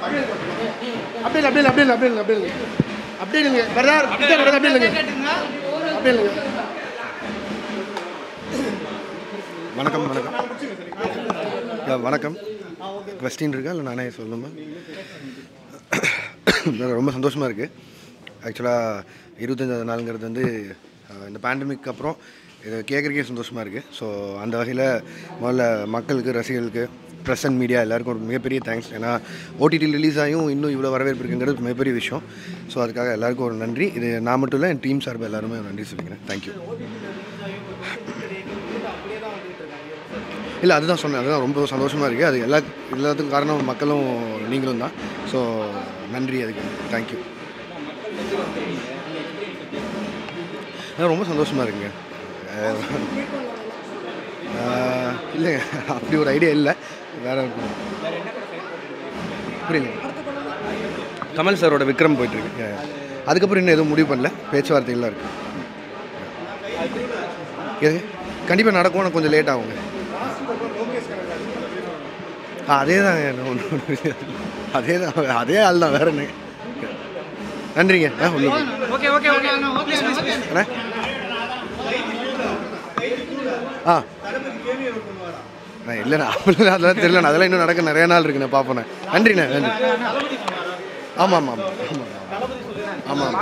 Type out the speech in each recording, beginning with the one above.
வணக்கம் வணக்கம். கொஸ்டின் இருக்கா இல்லை நானே சொல்லணுமா? ரொம்ப சந்தோஷமாக இருக்குது. ஆக்சுவலாக 25வது நாளுங்கிறது வந்து இந்த பேண்டமிக் அப்புறம் இதை கேட்குறக்கே சந்தோஷமாக இருக்குது. ஸோ அந்த வகையில் முதல்ல மக்களுக்கு, ரசிகர்களுக்கு, ப்ரெஸ் அண்ட் மீடியா எல்லாருக்கும் ஒரு மிகப்பெரிய தேங்க்ஸ். ஏன்னா ஓடிடியில் ரிலீஸ் ஆகியும் இன்னும் இவ்வளோ வரவேற்பு இருக்குங்கிறது மிகப்பெரிய விஷயம். ஸோ அதுக்காக எல்லாருக்கும் ஒரு நன்றி. இது நான் மட்டும் இல்லை, என் டீம் சார்பாக எல்லாருமே நன்றி சொல்லிக்கிறேன். தேங்க்யூ. இல்லை அதுதான் சொன்னேன், அதுதான் ரொம்ப சந்தோஷமாக இருக்குது. அது எல்லாத்துக்கும் காரணம் மக்களும் நீங்களும் தான். ஸோ நன்றி, அதுக்கு தேங்க்யூ. ரொம்ப சந்தோஷமாக இருக்குங்க. இல்லைங்க, அப்படி ஒரு ஐடியா இல்லை. வேறு புரியல. கமல் சாரோட விக்ரம் போயிட்டுருக்கு. அதுக்கப்புறம் இன்னும் எதுவும் முடிவு பண்ணல, பேச்சுவார்த்தைகள்லாம் இருக்குது. எது கண்டிப்பாக நடக்கும், ஆனால் கொஞ்சம் லேட் ஆகுங்க. அதே தான், அதே ஆள் தான், வேற என்ன. நன்றிங்க. இல்லைண்ணா, அப்படிலாம் அதெல்லாம் தெரியலண்ணா. அதெல்லாம் இன்னும் நடக்க நிறைய நாள் இருக்குண்ணே, பார்ப்போண்ணே. நன்றிண்ணே, நன்றி. ஆமாம் ஆமாம் ஆமாம் ஆமாம்.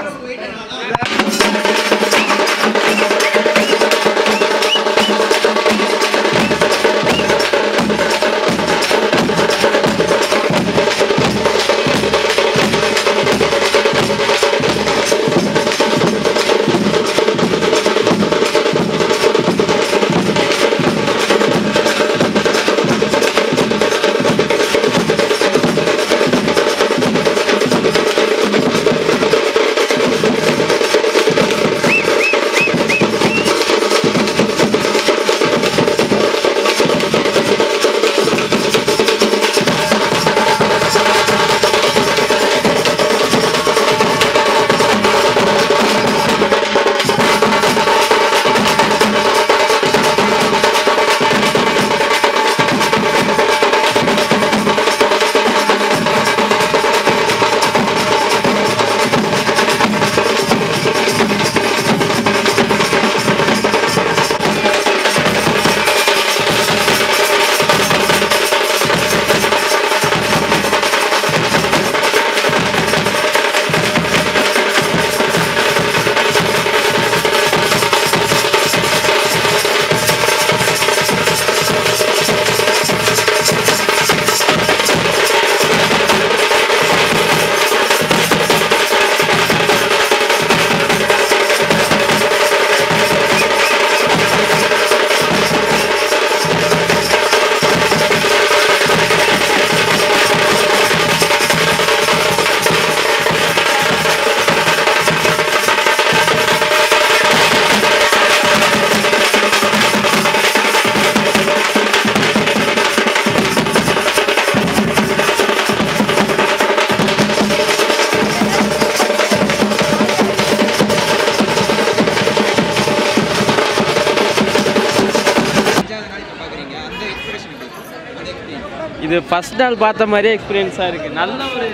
இது ஃபர்ஸ்ட் நாள் பார்த்த மாதிரியே எக்ஸ்பீரியன்ஸாக இருக்குது. நல்ல ஒரு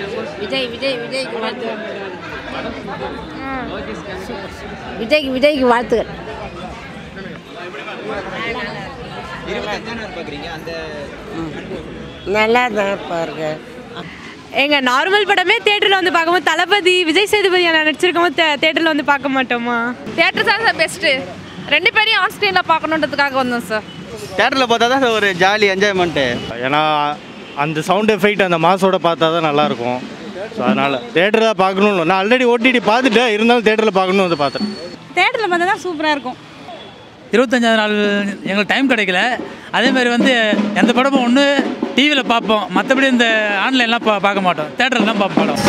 விஜய்க்கு வாழ்த்துக்கள். விஜய்க்கு வாழ்த்துக்கள். நல்லா தான் பாருங்க. எங்க நார்மல் படமே தியேட்டரில் வந்து பார்க்கும்போது தளபதி விஜய் சேதுபதி நடிச்சிருக்கும் போது தியேட்டரில் வந்து பார்க்க மாட்டோமா? தியேட்டர் தான் சார் பெஸ்ட்டு. ரெண்டு பேரையும் ஆன் ஸ்க்ரீனில் பார்க்கணுன்றதுக்காக வந்தோம் சார். தியேட்டரில் பார்த்தா தான் ஒரு ஜாலி என்ஜாய்மெண்ட்டு. ஏன்னா அந்த சவுண்ட் எஃபெக்ட் அந்த மாஸோட பார்த்தா தான் நல்லாயிருக்கும். ஸோ அதனால் தேட்டரில் பார்க்கணும்னு நான் ஆல்ரெடி ஓடிடி பார்த்துட்டேன், இருந்தாலும் தேட்டரில் பார்க்கணும்னு வந்து பார்த்தேன். தியேட்டரில் பார்த்தா தான் சூப்பராக இருக்கும். 25வது நாள் எங்களுக்கு டைம் கிடைக்கல. அதேமாதிரி வந்து எந்த படமும் ஒன்று டிவியில் பார்ப்போம், மற்றபடி இந்த ஆன்லைன்லாம் பார்க்க மாட்டோம், தேட்டரில் தான் பார்ப்போம் படம்.